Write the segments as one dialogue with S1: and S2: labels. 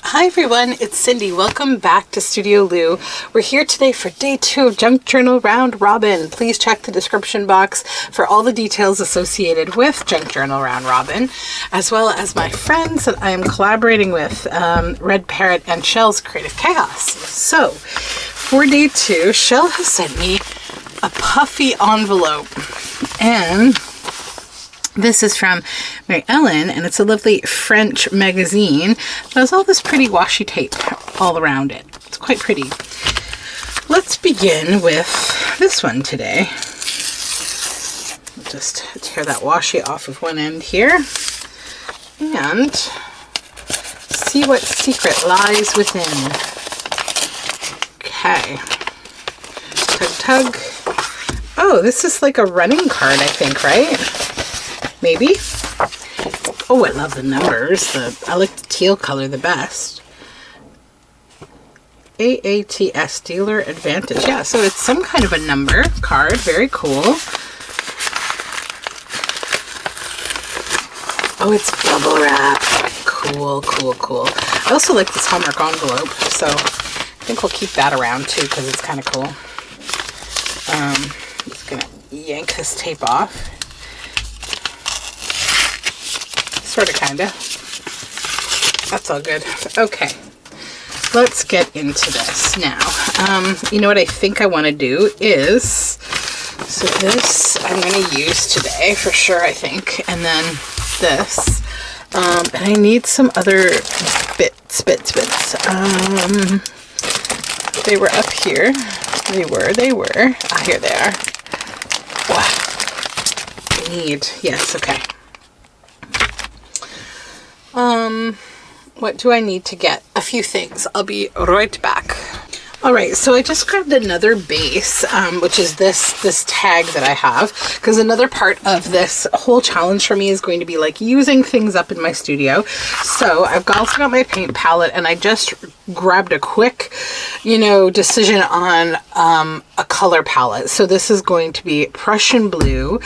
S1: Hi everyone, it's Cindy. Welcome back to Studioloo. We're here today for day 2 of Junk Journal Round Robin. Please check the description box for all the details associated with Junk Journal Round Robin, as well as my friends that I am collaborating with, RedParrot and ChellesCreativeChaos. So, for day 2, Shell has sent me a puffy envelope, and this is from Mary Ellen, and it's a lovely French magazine that has all this pretty washi tape all around it. It's quite pretty. Let's begin with this one today. Just tear that washi off of one end here and see what secret lies within. Okay. Tug, tug. Oh, this is like a running card, I think, right? Maybe. Oh, I love the numbers. I like the teal color the best. AATS, Dealer Advantage. Yeah, so it's some kind of a number card. Very cool. Oh, it's bubble wrap. Cool, cool, cool. I also like this Hallmark envelope, so I think we'll keep that around too because it's kind of cool. I'm just going to yank this tape off. Sort of, kind of. That's all good. Okay, let's get into this now. You know what I think I want to do is, so this I'm going to use today for sure, I think, and then this. And I need some other bits. They were up here. They were. Ah, here they are. Wow. I need, yes, okay. What do I need to get? A few things. I'll be right back. Alright, so I just grabbed another base, which is this tag that I have, because another part of this whole challenge for me is going to be like using things up in my studio. So I've also got my paint palette, and I just grabbed a quick, decision on a color palette. So this is going to be Prussian Blue,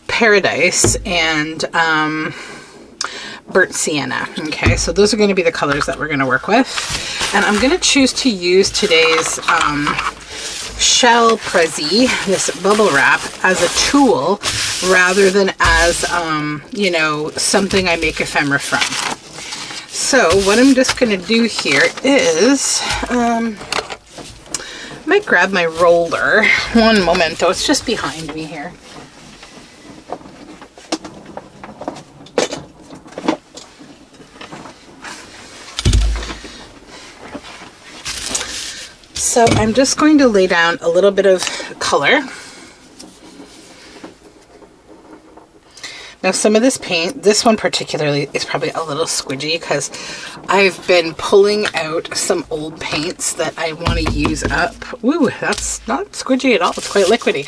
S1: Paradise, and Burnt Sienna. Okay, so those are going to be the colors that we're going to work with, and I'm going to choose to use today's Shell Prezi, this bubble wrap, as a tool rather than as something I make ephemera from. So what I'm just going to do here is I might grab my roller. One momento, it's just behind me here. So I'm just going to lay down a little bit of color. Now some of this paint, this one particularly, is probably a little squidgy because I've been pulling out some old paints that I want to use up. Ooh, that's not squidgy at all. It's quite liquidy.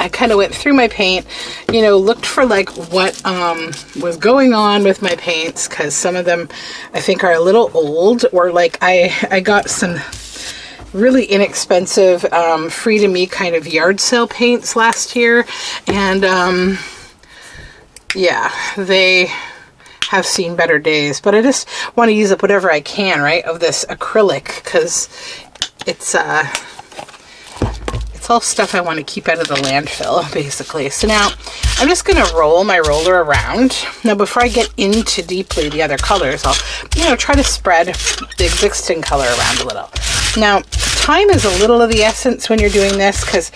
S1: I kind of went through my paint, looked for like what was going on with my paints, because some of them I think are a little old, or like I got some really inexpensive free to me kind of yard sale paints last year, and yeah, they have seen better days, but I just want to use up whatever I can, right, of this acrylic, because it's all stuff I want to keep out of the landfill, basically. So now I'm just going to roll my roller around. Now before I get into deeply the other colors, I'll try to spread the existing color around a little. Now time is a little of the essence when you're doing this, because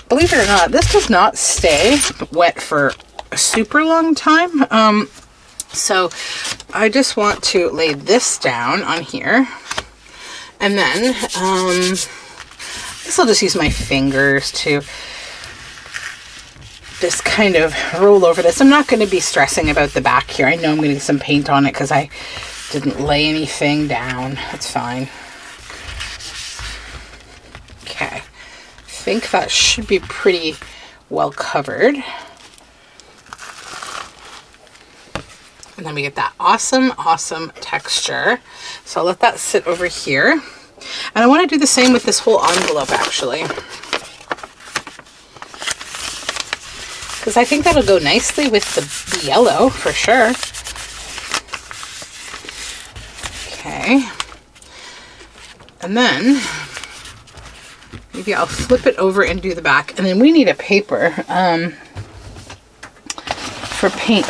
S1: believe it or not, this does not stay wet for a super long time. So I just want to lay this down on here, and then I guess I'll just use my fingers to just kind of roll over this. I'm not going to be stressing about the back here. I know I'm going to get some paint on it because I didn't lay anything down. That's fine. Okay. I think that should be pretty well covered. And then we get that awesome texture. So I'll let that sit over here. And I want to do the same with this whole envelope, actually. because I think that'll go nicely with the yellow for sure. Okay. And then maybe I'll flip it over and do the back. And then we need a paper for paint.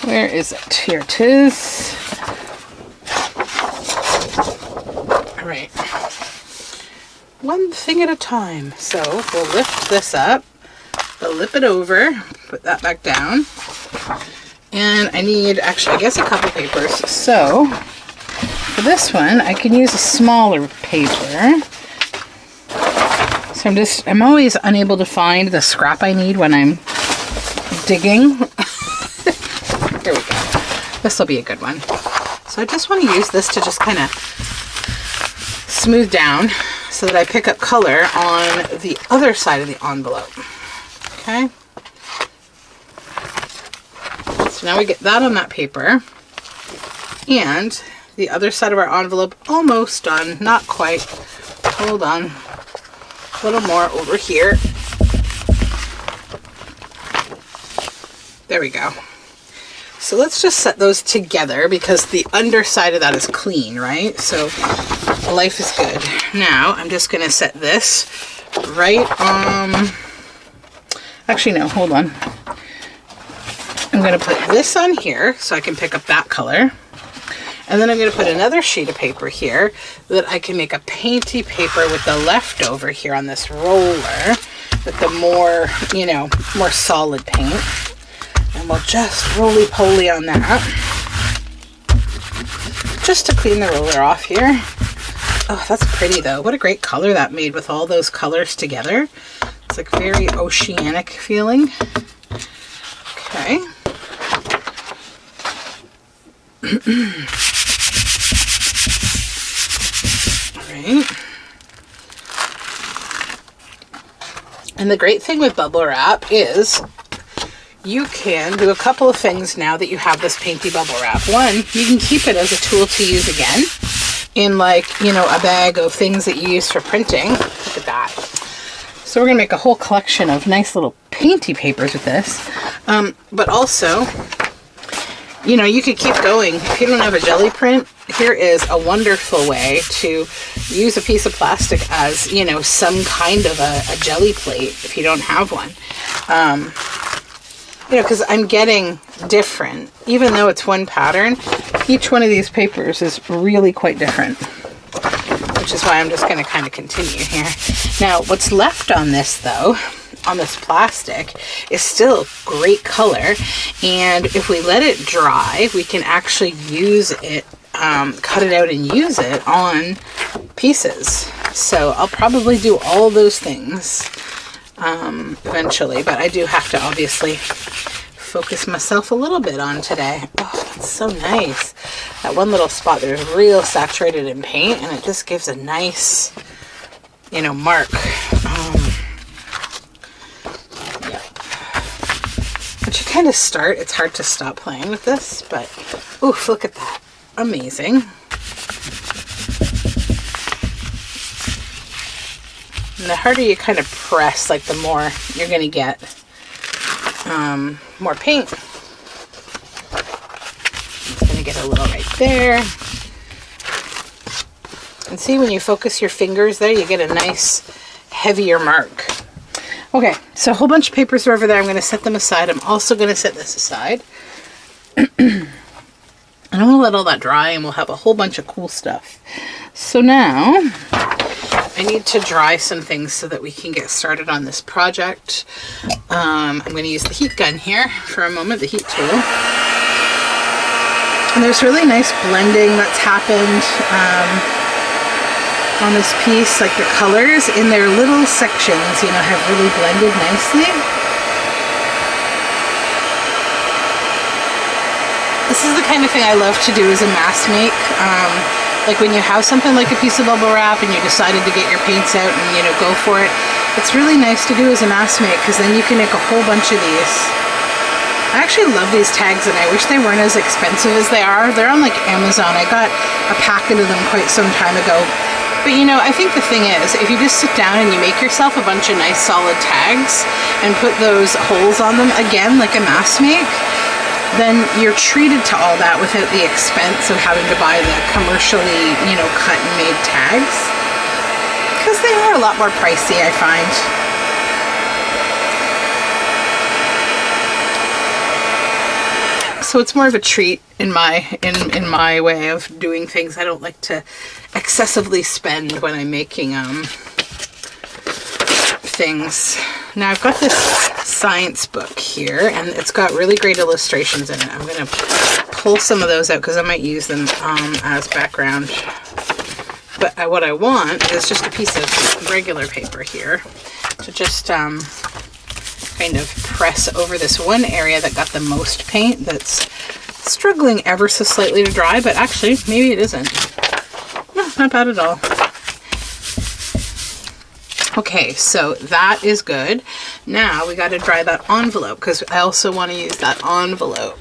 S1: Where is it? Here it is. All right. One thing at a time. So we'll lift this up, flip it over, put that back down. And I need, actually, I guess a couple papers. So for this one, I can use a smaller paper. So I'm always unable to find the scrap I need when I'm digging. Here we go. This will be a good one. So I just want to use this to just kind of smooth down so that I pick up color on the other side of the envelope. Okay. So now we get that on that paper. And the other side of our envelope almost done. Not quite. Hold on. A little more over here. There we go. So let's just set those together because the underside of that is clean, right? So life is good. Now I'm just going to set this right on. Actually, no, hold on. I'm going to put this on here so I can pick up that color. And then I'm going to put another sheet of paper here that I can make a painty paper with the leftover here on this roller with the more, you know, more solid paint. And we'll just roly-poly on that. Just to clean the roller off here. Oh, that's pretty though. What a great color that made with all those colors together. It's like very oceanic feeling. Okay. Alright. And the great thing with bubble wrap is you can do a couple of things now that you have this painty bubble wrap. One, you can keep it as a tool to use again in, like, you know, a bag of things that you use for printing. Look at that. So we're going to make a whole collection of nice little painty papers with this. But also, you know, you could keep going. If you don't have a jelly print, here is a wonderful way to use a piece of plastic as, you know, some kind of a jelly plate if you don't have one. You know, because I'm getting different. Even though it's one pattern, each one of these papers is really quite different. Which is why I'm just going to kind of continue here. Now, what's left on this, though, on this plastic, is still great color. And if we let it dry, we can actually use it, cut it out and use it on pieces. So I'll probably do all those things eventually, but I do have to obviously focus myself a little bit on today. Oh, that's so nice. That one little spot there is real saturated in paint, and it just gives a nice, you know, mark. Yeah. Once you kind of start, it's hard to stop playing with this, but oof, look at that. Amazing. And the harder you kind of press, like the more you're going to get more paint. It's going to get a little right there. And see, when you focus your fingers there, you get a nice heavier mark. Okay, so a whole bunch of papers are over there. I'm going to set them aside. I'm also going to set this aside. And I'm going to let all that dry, and we'll have a whole bunch of cool stuff. So now I need to dry some things so that we can get started on this project. I'm going to use the heat gun here for a moment, the heat tool. And there's really nice blending that's happened on this piece. Like the colors in their little sections, you know, have really blended nicely. This is the kind of thing I love to do as a mass make. Like when you have something like a piece of bubble wrap and you decided to get your paints out and, you know, go for it. It's really nice to do as a mass make because then you can make a whole bunch of these. I actually love these tags and I wish they weren't as expensive as they are. They're on like Amazon. I got a packet of them quite some time ago But you know, I think the thing is, if you just sit down and you make yourself a bunch of nice solid tags and put those holes on them, again, like a mask make, then you're treated to all that without the expense of having to buy the commercially, you know, cut and made tags. Because they are a lot more pricey, I find. So it's more of a treat in my way of doing things. I don't like to excessively spend when I'm making things. Now I've got this science book here, and it's got really great illustrations in it. I'm going to pull some of those out because I might use them as background. But what I want is just a piece of regular paper here to just kind of press over this one area that got the most paint that's struggling ever so slightly to dry, but actually maybe it isn't. No, not bad at all. Okay, so that is good. Now we got to dry that envelope because I also want to use that envelope.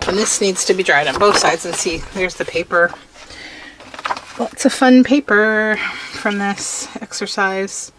S1: And this needs to be dried on both sides, and see, there's the paper. Lots of fun paper from this exercise.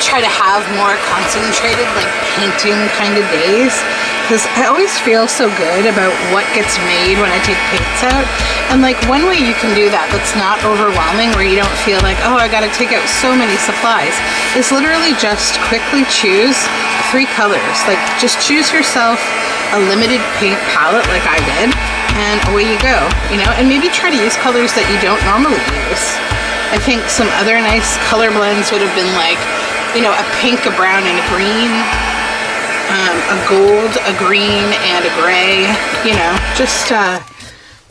S1: Try to have more concentrated, like, painting kind of days, because I always feel so good about what gets made when I take paints out. And like, one way you can do that that's not overwhelming, where you don't feel like, oh, I gotta take out so many supplies, is literally just quickly choose 3 colors. Like, just choose yourself a limited paint palette like I did, and away you go, you know. And maybe try to use colors that you don't normally use. I think some other nice color blends would have been like, you know, a pink, a brown, and a green, a gold, a green, and a gray, you know, just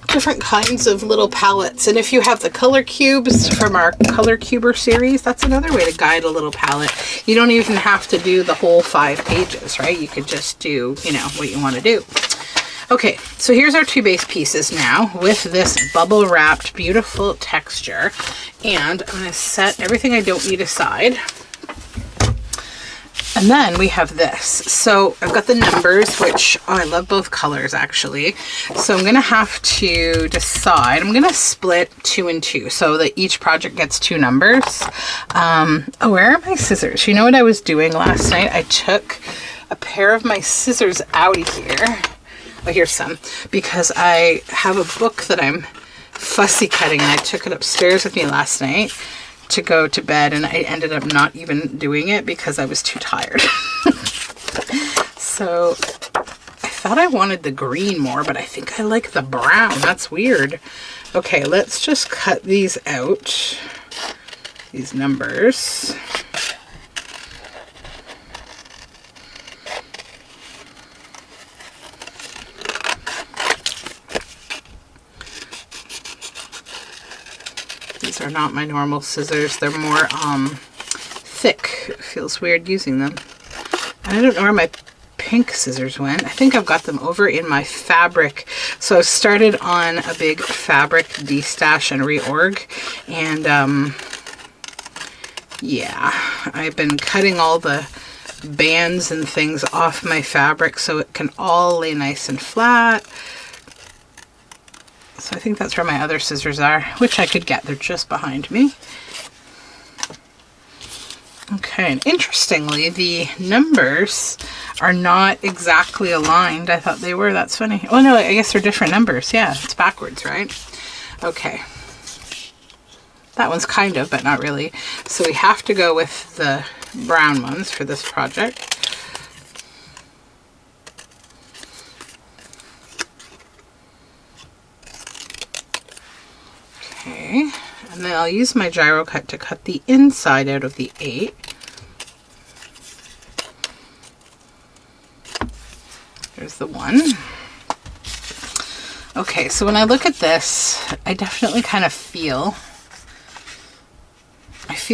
S1: different kinds of little palettes. And if you have the color cubes from our Color Cuber series, that's another way to guide a little palette. You don't even have to do the whole 5 pages, right? You could just do, you know, what you want to do. Okay, so here's our 2 base pieces now with this bubble wrapped beautiful texture. And I'm going to set everything I don't need aside. And then we have this. So I've got the numbers, which, oh, I love both colors actually. So I'm going to have to decide. I'm going to split 2 and 2 so that each project gets 2 numbers. Oh, where are my scissors? You know what I was doing last night? I took a pair of my scissors out of here. Oh, here's some. Because I have a book that I'm fussy cutting, and I took it upstairs with me last night to go to bed, and I ended up not even doing it because I was too tired. So I thought I wanted the green more, but I think I like the brown. That's weird. Okay, let's just cut these out, these numbers. These are not my normal scissors. They're more thick. It feels weird using them. And I don't know where my pink scissors went. I think I've got them over in my fabric. So I've started on a big fabric destash and reorg. And yeah, I've been cutting all the bands and things off my fabric so it can all lay nice and flat. So I think that's where my other scissors are, which I could get. They're just behind me. Okay, and interestingly, the numbers are not exactly aligned. I thought they were. That's funny. Oh no, I guess they're different numbers. Yeah, it's backwards, right? Okay. That one's kind of, but not really. So we have to go with the brown ones for this project. Okay, and then I'll use my gyro cut to cut the inside out of the 8. There's the 1. Okay, so when I look at this, I definitely kind of feel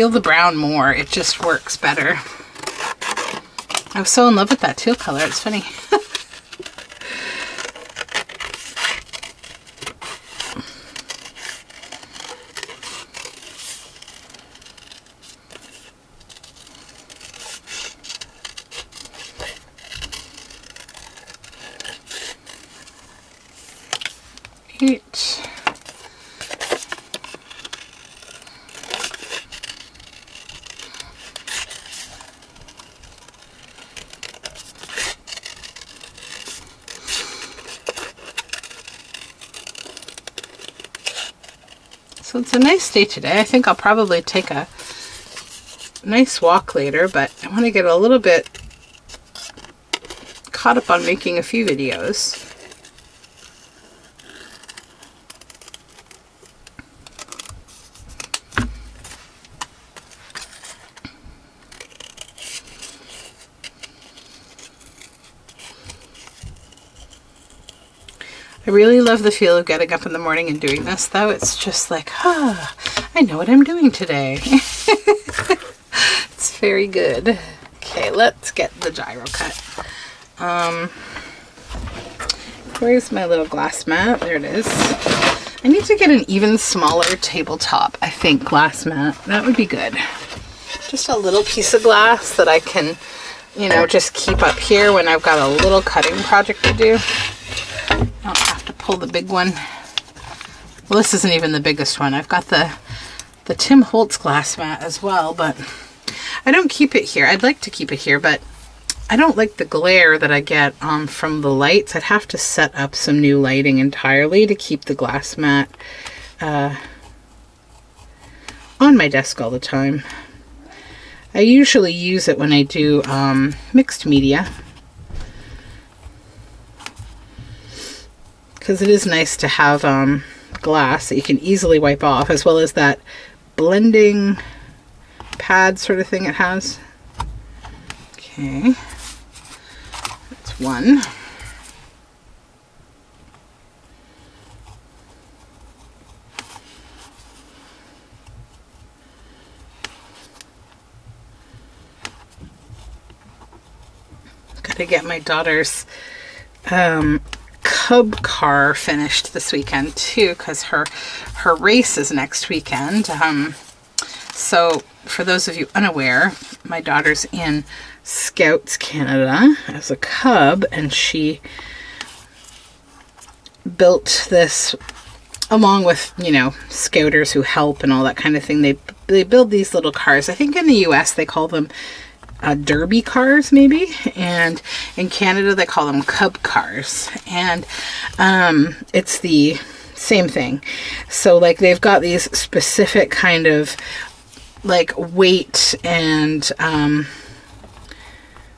S1: the brown more. It just works better. I was so in love with that teal color. It's funny. Eight. So it's a nice day today. I think I'll probably take a nice walk later, but I want to get a little bit caught up on making a few videos. I really love the feel of getting up in the morning and doing this, though. It's just like, I know what I'm doing today. It's very good. Okay, let's get the gyro cut. Where's my little glass mat? There it is. I need to get an even smaller tabletop, I think, glass mat. That would be good. Just a little piece of glass that I can, you know, just keep up here when I've got a little cutting project to do. I don't have to pull the big one. Well, this isn't even the biggest one. I've got the Tim Holtz glass mat as well, but I don't keep it here. I'd like to keep it here, but I don't like the glare that I get from the lights. I'd have to set up some new lighting entirely to keep the glass mat on my desk all the time. I usually use it when I do mixed media, because it is nice to have glass that you can easily wipe off, as well as that blending pad sort of thing it has. Okay, that's one. Gotta get my daughter's cub car finished this weekend too, because her race is next weekend. So for those of you unaware, my daughter's in Scouts Canada as a cub, and she built this along with, you know, scouters who help and all that kind of thing. They build these little cars. I think in the US they call them derby cars, maybe, and in Canada they call them cub cars, and it's the same thing. So like they've got these specific kind of like weight and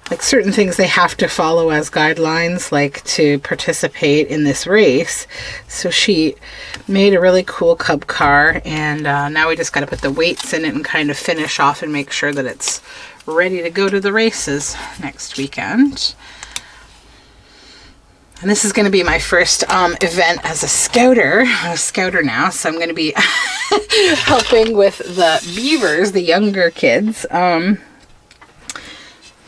S1: like certain things they have to follow as guidelines, like to participate in this race. So she made a really cool cub car, and now we just got to put the weights in it and kind of finish off and make sure that it's ready to go to the races next weekend. And this is going to be my first event as a scouter. I'm a scouter now, so I'm going to be helping with the beavers, the younger kids,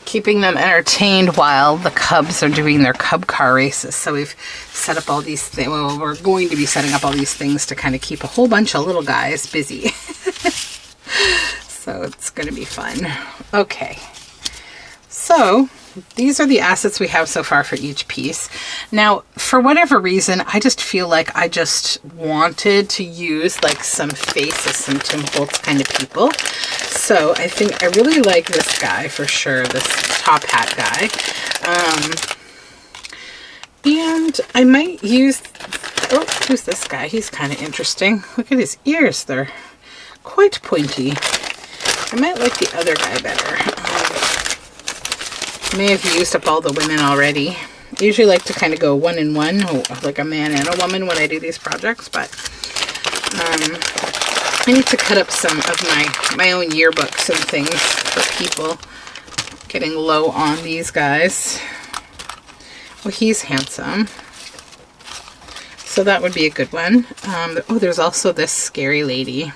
S1: keeping them entertained while the cubs are doing their cub car races. So we've set up all these things. Well, we're going to be setting up all these things to kind of keep a whole bunch of little guys busy. So it's going to be fun. Okay, so these are the assets we have so far for each piece. Now, for whatever reason, I just feel like I just wanted to use like some faces, some Tim Holtz kind of people. So I think I really like this guy for sure, this top hat guy. And I might use, oh, who's this guy? He's kind of interesting. Look at his ears, they're quite pointy. I might like the other guy better. May have used up all the women already. I usually like to kind of go one and one, like a man and a woman when I do these projects, but I need to cut up some of my own yearbooks and things for people. Getting low on these guys. Well, he's handsome. So that would be a good one. Oh, there's also this scary lady.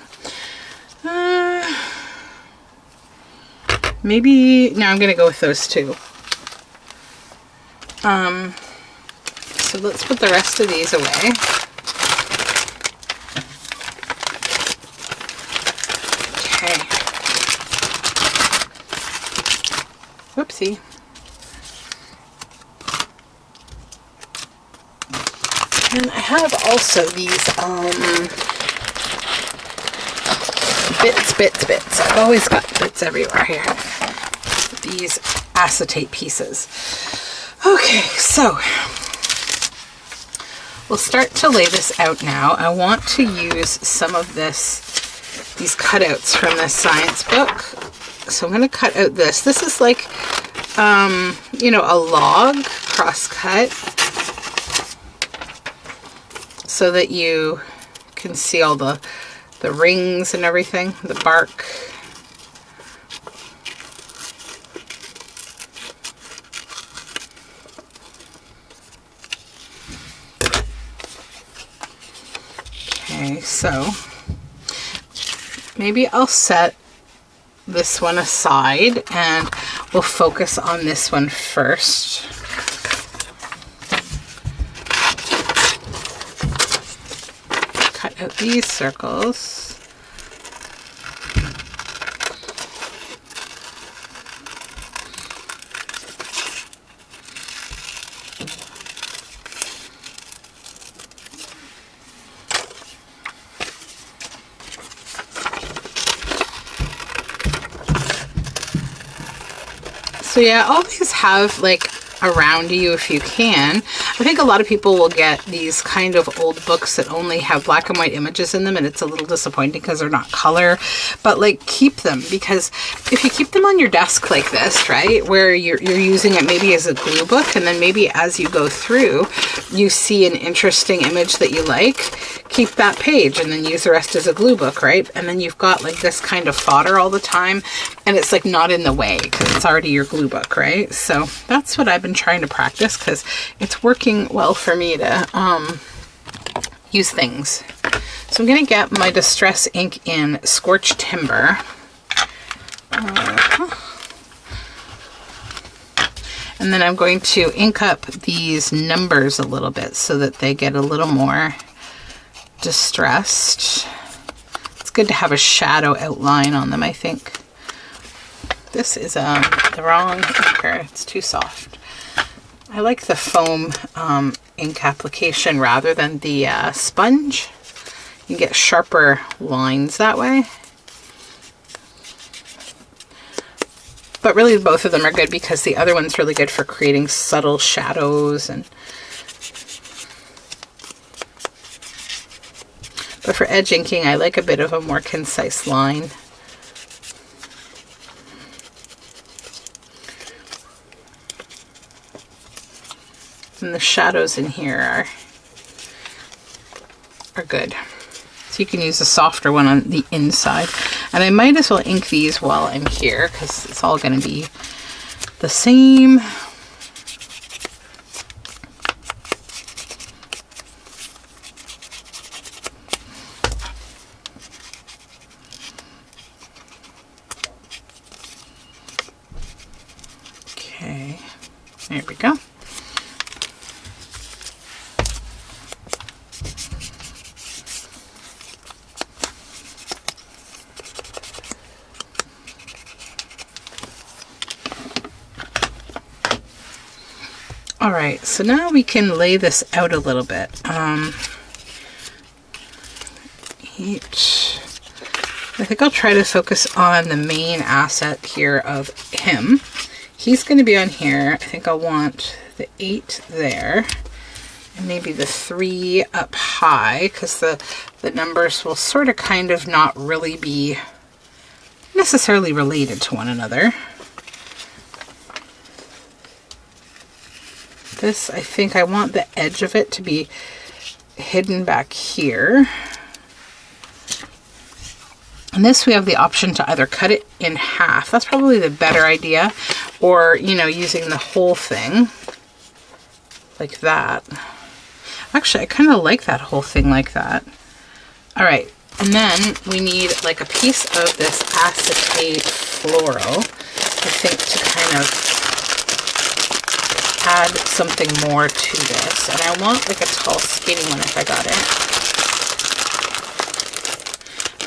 S1: Maybe, no, I'm going to go with those two. So let's put the rest of these away. Okay. Whoopsie. And I have also these bits. I've always got bits everywhere here. These acetate pieces. Okay, so we'll start to lay this out now. I want to use some of these cutouts from this science book. So I'm going to cut out this. This is like, you know, a log cross-cut so that you can see all the rings and everything, the bark. Okay, so maybe I'll set this one aside and we'll focus on this one first. Cut out these circles. So yeah, always have like around you if you can. I think a lot of people will get these kind of old books that only have black and white images in them, and it's a little disappointing because they're not color, but like keep them, because if you keep them on your desk like this, right, where you're using it maybe as a glue book, and then maybe as you go through you see an interesting image that you like, keep that page and then use the rest as a glue book, right? And then you've got like this kind of fodder all the time, and it's like not in the way because it's already your glue book, right? So that's what I've been trying to practice because it's working well for me to use things. So I'm going to get my Distress ink in Scorched Timber. And then I'm going to ink up these numbers a little bit so that they get a little more distressed. It's good to have a shadow outline on them, I think. This is the wrong inker. It's too soft. I like the foam ink application rather than the sponge. You get sharper lines that way. But really both of them are good because the other one's really good for creating subtle shadows. But for edge inking, I like a bit of a more concise line. And the shadows in here are good. So you can use a softer one on the inside. And I might as well ink these while I'm here because it's all going to be the same. Okay, there we go. All right, so now we can lay this out a little bit. I think I'll try to focus on the main asset here of him. He's going to be on here. I think I'll want the 8 there, and maybe the 3 up high, because the numbers will sort of kind of not really be necessarily related to one another. This, I think I want the edge of it to be hidden back here. And this, we have the option to either cut it in half. That's probably the better idea. Or, you know, using the whole thing like that. Actually, I kind of like that whole thing like that. All right. And then we need like a piece of this acetate floral, I think, to kind of add something more to this. And I want like a tall, skinny one if I got it.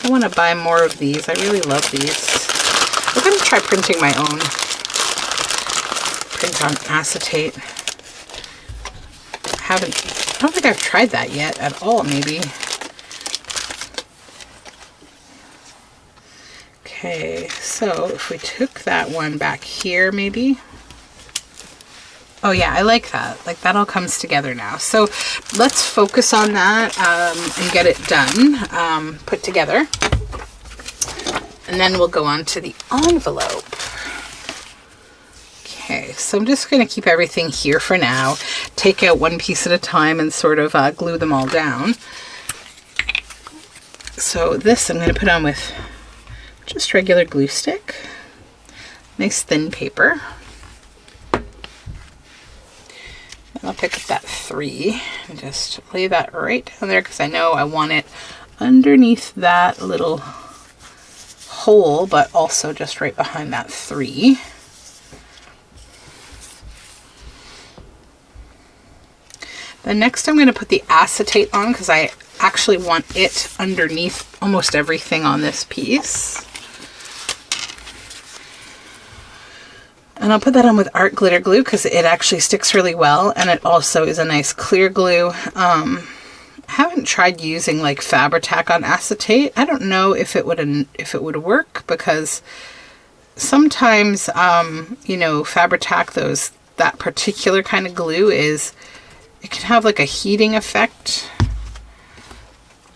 S1: I want to buy more of these. I really love these. I'm going to try printing my own. Print on acetate. I don't think I've tried that yet at all, maybe. Okay, so if we took that one back here, maybe. Oh yeah, I like that. Like that all comes together now. So let's focus on that and get it done, put together. And then we'll go on to the envelope. Okay, so I'm just going to keep everything here for now. Take out one piece at a time and sort of glue them all down. So this I'm going to put on with just regular glue stick. Nice thin paper. And I'll pick up that 3 and just lay that right down there because I know I want it underneath that little hole, but also just right behind that 3. Then next I'm going to put the acetate on because I actually want it underneath almost everything on this piece. And I'll put that on with art glitter glue because it actually sticks really well, and it also is a nice clear glue. I haven't tried using like Fabri-Tac on acetate. I don't know if it would work because sometimes you know, Fabri-Tac, that particular kind of glue it can have like a heating effect.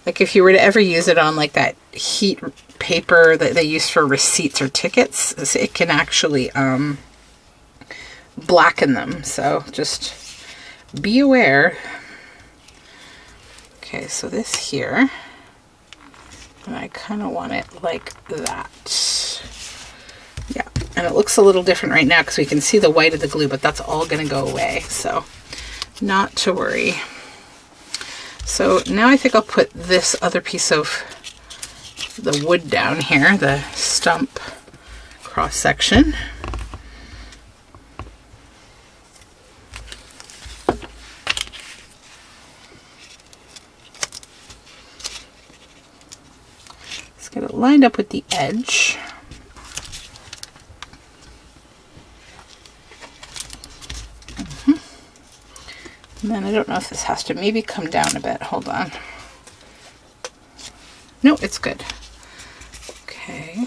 S1: Like if you were to ever use it on like that heat paper that they use for receipts or tickets, it can actually blacken them. So just be aware. Okay, so this here, and I kind of want it like that. Yeah, and it looks a little different right now because we can see the white of the glue, but that's all going to go away. So not to worry. So now I think I'll put this other piece of the wood down here, the stump cross section. Let's get it lined up with the edge. And then I don't know if this has to maybe come down a bit. Hold on. No, it's good. Okay.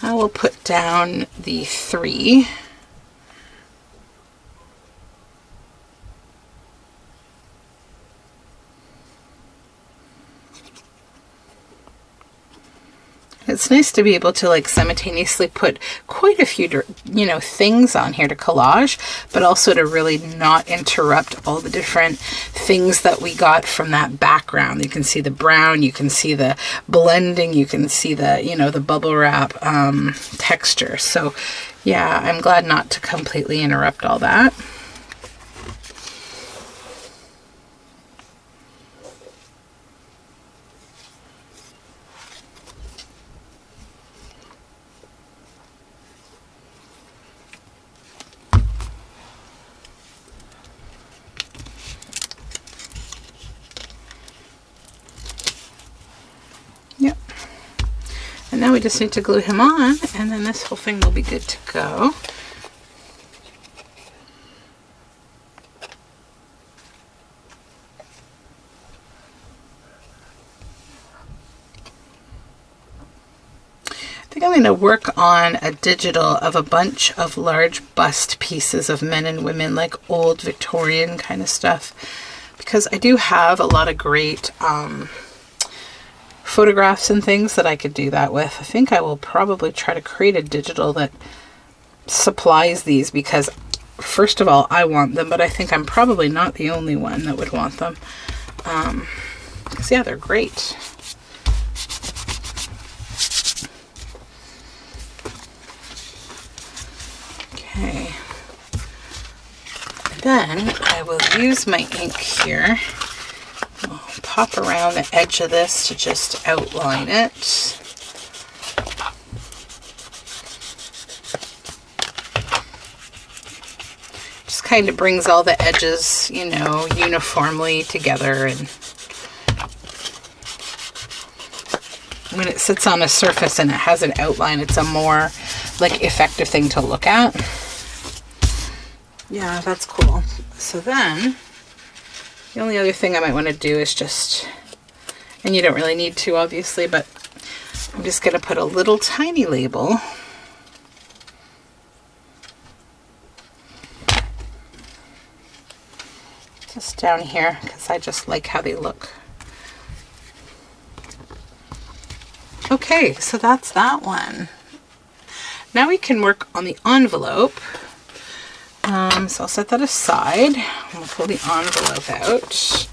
S1: I will put down the 3. It's nice to be able to like simultaneously put quite a few, you know, things on here to collage, but also to really not interrupt all the different things that we got from that background. You can see the brown, you can see the blending, you can see the, you know, the bubble wrap texture. So yeah, I'm glad not to completely interrupt all that. And now we just need to glue him on, and then this whole thing will be good to go. I think I'm going to work on a digital of a bunch of large bust pieces of men and women, like old Victorian kind of stuff, because I do have a lot of great photographs and things that I could do that with. I think I will probably try to create a digital that supplies these because, first of all, I want them, but I think I'm probably not the only one that would want them. Because, yeah, they're great. Okay. Then I will use my ink here. I'll pop around the edge of this to just outline it. Just kind of brings all the edges, you know, uniformly together. And when it sits on a surface and it has an outline, it's a more like effective thing to look at. Yeah, that's cool. So then the only other thing I might want to do is just, and you don't really need to obviously, but I'm just going to put a little tiny label just down here because I just like how they look. Okay, so that's that one. Now we can work on the envelope. So I'll set that aside. We'll pull the envelope out.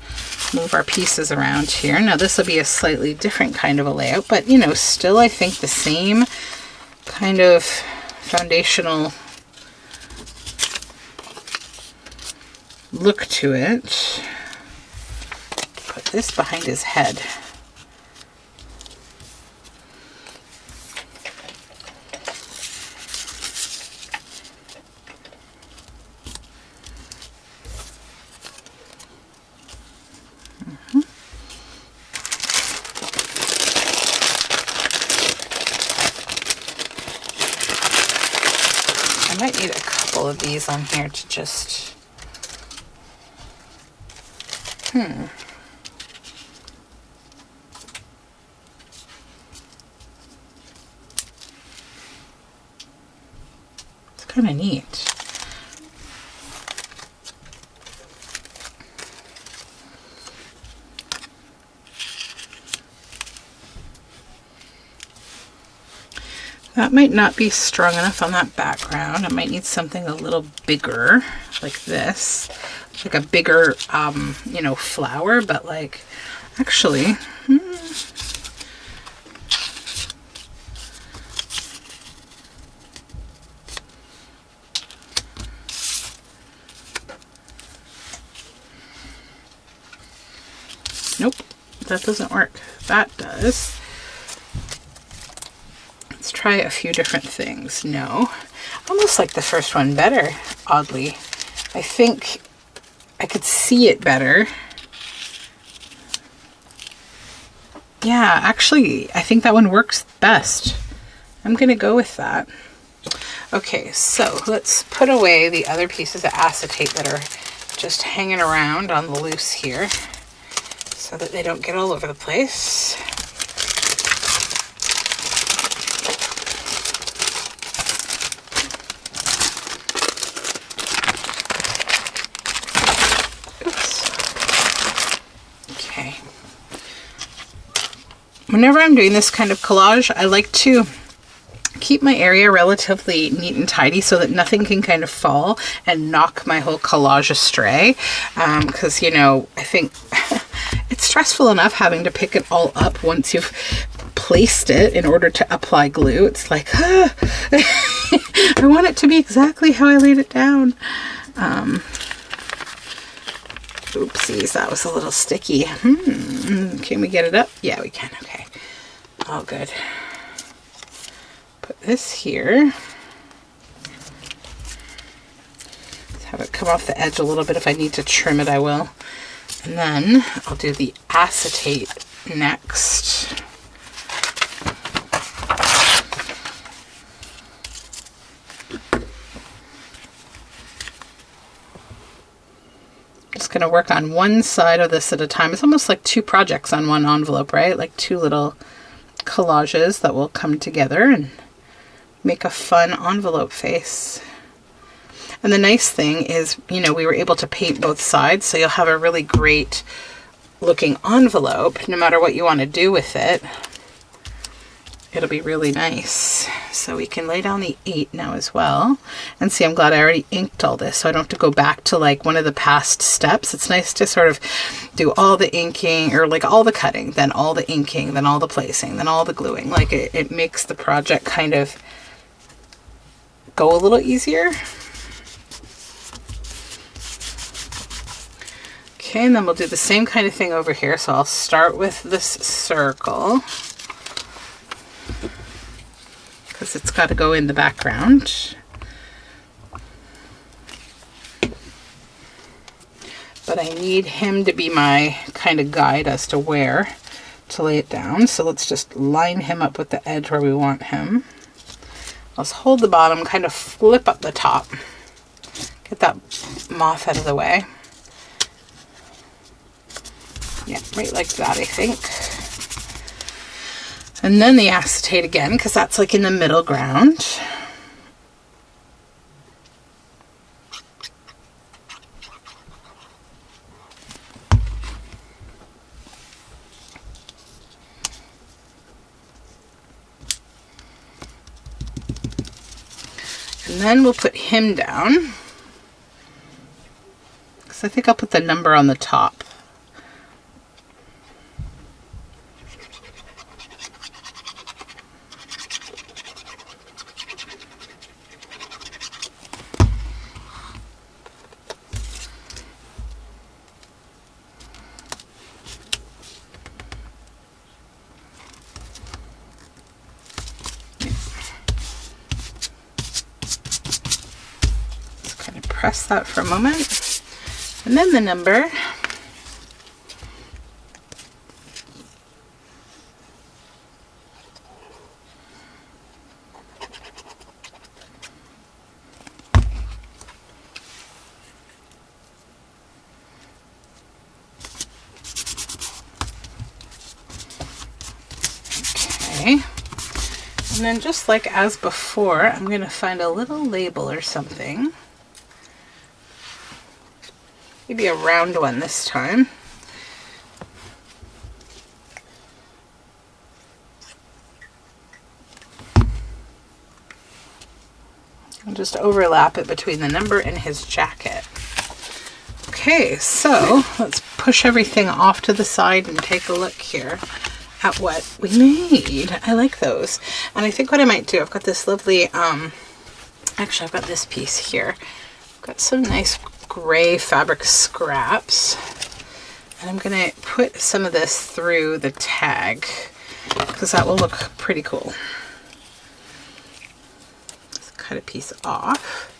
S1: Move our pieces around here. Now this will be a slightly different kind of a layout, but you know, still I think the same kind of foundational look to it. Put this behind his head. I might need a couple of these on here to just, It's kind of neat. That might not be strong enough on that background. I might need something a little bigger, like this. Like a bigger, you know, flower, but like, actually, nope, that doesn't work. That does. Let's try a few different things. No, almost like the first one better, oddly. I think I could see it better. Yeah, actually, I think that one works best. I'm going to go with that. Okay, so let's put away the other pieces of acetate that are just hanging around on the loose here so that they don't get all over the place. Whenever I'm doing this kind of collage, I like to keep my area relatively neat and tidy so that nothing can kind of fall and knock my whole collage astray. Because, you know, I think it's stressful enough having to pick it all up once you've placed it in order to apply glue. It's like, I want it to be exactly how I laid it down. Oopsies, that was a little sticky. Can we get it up? Yeah, we can. Okay. All good. Put this here. Let's have it come off the edge a little bit. If I need to trim it, I will. And then I'll do the acetate next. Just going to work on one side of this at a time. It's almost like two projects on one envelope, right? Like two little collages that will come together and make a fun envelope face. And the nice thing is, you know, we were able to paint both sides, so you'll have a really great looking envelope no matter what you want to do with it. It'll be really nice. So we can lay down the 8 now as well. And see, I'm glad I already inked all this, so I don't have to go back to like one of the past steps. It's nice to sort of do all the inking, or like all the cutting, then all the inking, then all the placing, then all the gluing. Like it makes the project kind of go a little easier. Okay, and then we'll do the same kind of thing over here. So I'll start with this circle, because it's got to go in the background. but I need him to be my kind of guide as to where to lay it down. So let's just line him up with the edge where we want him. Let's hold the bottom, kind of flip up the top. Get that moth out of the way. Yeah, right like that, I think. And then the acetate again, because that's like in the middle ground. And then we'll put him down, because I think I'll put the number on the top. Press that for a moment, and then the number. Okay, and then just like as before, I'm going to find a little label or something. Maybe a round one this time. I'll just overlap it between the number and his jacket. Okay, so let's push everything off to the side and take a look here at what we made. I like those. And I think what I might do, I've got this lovely, actually I've got this piece here. I've got some nice gray fabric scraps, and I'm gonna put some of this through the tag because that will look pretty cool. Let's cut a piece off.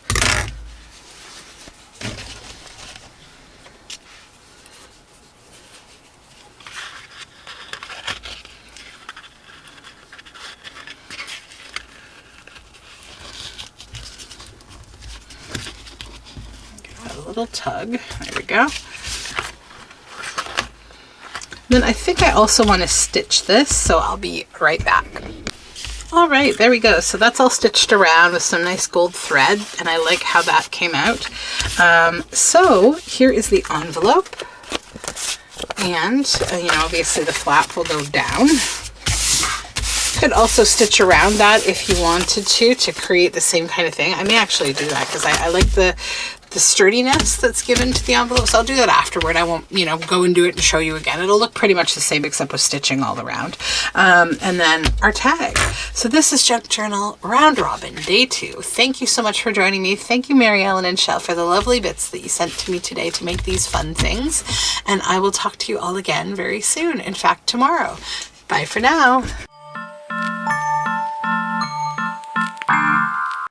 S1: Little tug. There we go. Then I think I also want to stitch this, so I'll be right back. All right, there we go. So that's all stitched around with some nice gold thread, and I like how that came out. So here is the envelope, and you know, obviously the flap will go down. Could also stitch around that if you wanted to create the same kind of thing. I may actually do that because I like the sturdiness that's given to the envelope. So I'll do that afterward. I won't, you know, go and do it and show you again. It'll look pretty much the same except with stitching all around. And then our tag. So this is Junk Journal Round Robin Day 2. Thank you so much for joining me. Thank you, Mary Ellen and Shell, for the lovely bits that you sent to me today to make these fun things. And I will talk to you all again very soon. In fact, tomorrow. Bye for now.